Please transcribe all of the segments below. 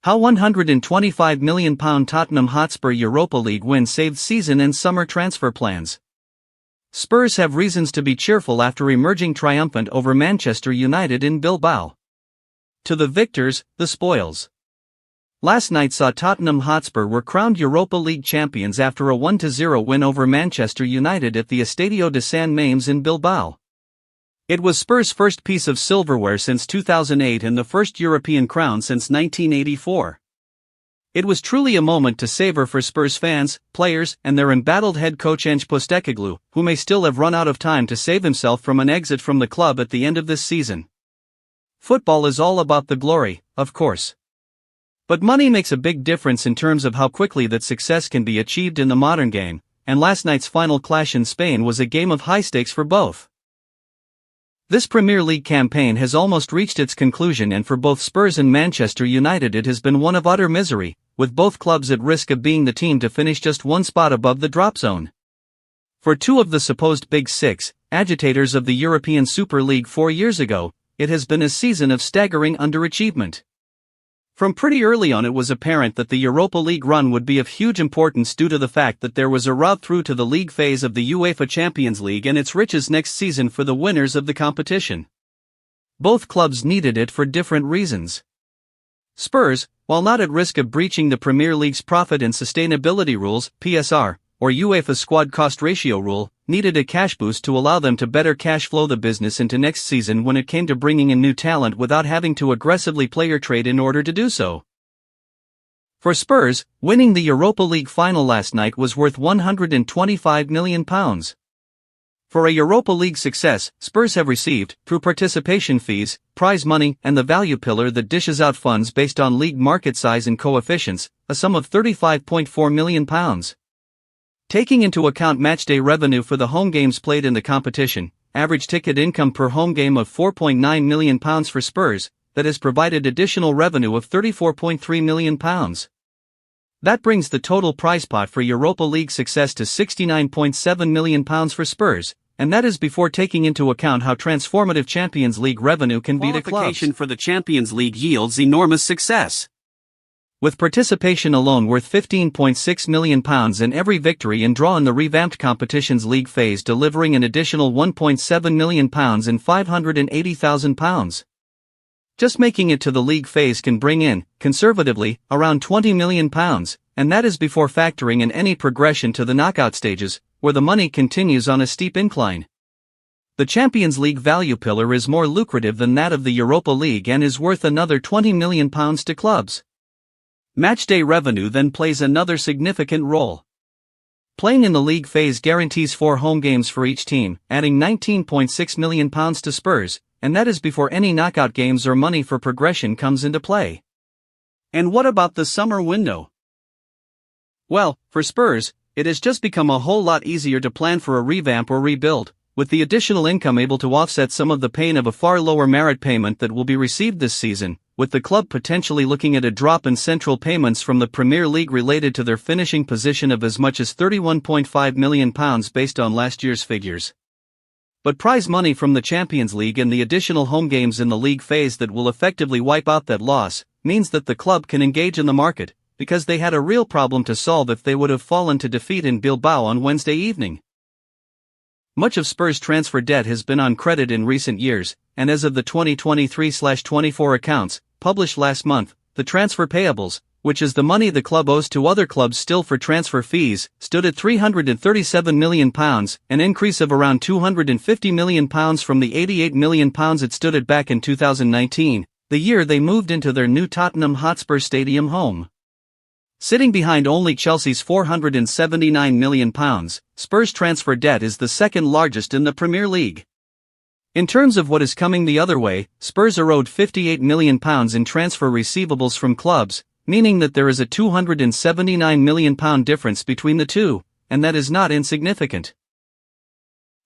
How £125 million Tottenham Hotspur Europa League win saved season and summer transfer plans. Spurs have reasons to be cheerful after emerging triumphant over Manchester United in Bilbao. To the victors, the spoils. Last night saw Tottenham Hotspur were crowned Europa League champions after a 1-0 win over Manchester United at the Estadio de San Mamés in Bilbao. It was Spurs' first piece of silverware since 2008 and the first European crown since 1984. It was truly a moment to savor for Spurs fans, players, and their embattled head coach Ange Postecoglou, who may still have run out of time to save himself from an exit from the club at the end of this season. Football is all about the glory, of course. But money makes a big difference in terms of how quickly that success can be achieved in the modern game, and last night's final clash in Spain was a game of high stakes for both. This Premier League campaign has almost reached its conclusion, and for both Spurs and Manchester United it has been one of utter misery, with both clubs at risk of being the team to finish just one spot above the drop zone. For two of the supposed Big Six, agitators of the European Super League 4 years ago, it has been a season of staggering underachievement. From pretty early on it was apparent that the Europa League run would be of huge importance due to the fact that there was a route through to the league phase of the UEFA Champions League and its riches next season for the winners of the competition. Both clubs needed it for different reasons. Spurs, while not at risk of breaching the Premier League's profit and sustainability rules, PSR, or UEFA's squad cost ratio rule, needed a cash boost to allow them to better cash flow the business into next season when it came to bringing in new talent without having to aggressively player trade in order to do so. For Spurs, winning the Europa League final last night was worth £125 million. For a Europa League success, Spurs have received, through participation fees, prize money, and the value pillar that dishes out funds based on league market size and coefficients, a sum of £35.4 million. Taking into account matchday revenue for the home games played in the competition, average ticket income per home game of £4.9 million for Spurs, that has provided additional revenue of £34.3 million. That brings the total prize pot for Europa League success to £69.7 million for Spurs, and that is before taking into account how transformative Champions League revenue can be to clubs. Qualification for the Champions League yields enormous success. With participation alone worth £15.6 million and every victory and draw in the revamped competition's league phase delivering an additional £1.7 million and £580,000. Just making it to the league phase can bring in, conservatively, around £20 million, and that is before factoring in any progression to the knockout stages, where the money continues on a steep incline. The Champions League value pillar is more lucrative than that of the Europa League and is worth another £20 million to clubs. Matchday revenue then plays another significant role. Playing in the league phase guarantees 4 home games for each team, adding £19.6 million to Spurs, and that is before any knockout games or money for progression comes into play. And what about the summer window? Well, for Spurs, it has just become a whole lot easier to plan for a revamp or rebuild, with the additional income able to offset some of the pain of a far lower merit payment that will be received this season, with the club potentially looking at a drop in central payments from the Premier League related to their finishing position of as much as £31.5 million based on last year's figures. But prize money from the Champions League and the additional home games in the league phase that will effectively wipe out that loss, means that the club can engage in the market, because they had a real problem to solve if they would have fallen to defeat in Bilbao on Wednesday evening. Much of Spurs' transfer debt has been on credit in recent years, and as of the 2023/24 accounts, published last month, the transfer payables, which is the money the club owes to other clubs still for transfer fees, stood at £337 million, an increase of around £250 million from the £88 million it stood at back in 2019, the year they moved into their new Tottenham Hotspur Stadium home. Sitting behind only Chelsea's £479 million, Spurs' transfer debt is the second largest in the Premier League. In terms of what is coming the other way, Spurs are owed £58 million in transfer receivables from clubs, meaning that there is a £279 million difference between the two, and that is not insignificant.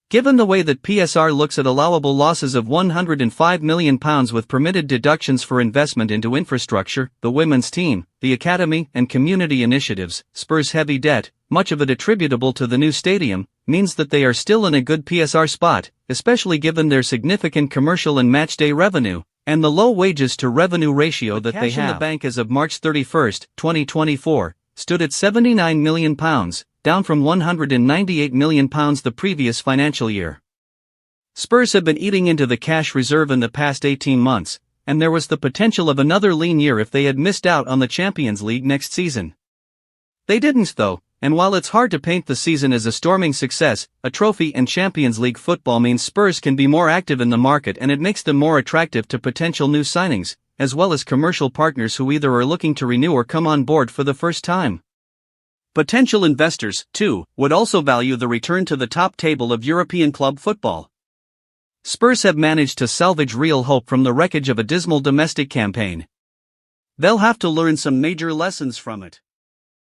Given the way that PSR looks at allowable losses of £105 million with permitted deductions for investment into infrastructure, the women's team, the academy and community initiatives, Spurs' heavy debt, much of it attributable to the new stadium, means that they are still in a good PSR spot, especially given their significant commercial and matchday revenue, and the low wages to revenue ratio that they have. cash in The bank as of March 31, 2024, stood at £79 million, down from £198 million the previous financial year. Spurs have been eating into the cash reserve in the past 18 months, and there was the potential of another lean year if they had missed out on the Champions League next season. They didn't though, and while it's hard to paint the season as a storming success, a trophy and Champions League football means Spurs can be more active in the market, and it makes them more attractive to potential new signings, as well as commercial partners who either are looking to renew or come on board for the first time. Potential investors, too, would also value the return to the top table of European club football. Spurs have managed to salvage real hope from the wreckage of a dismal domestic campaign. They'll have to learn some major lessons from it.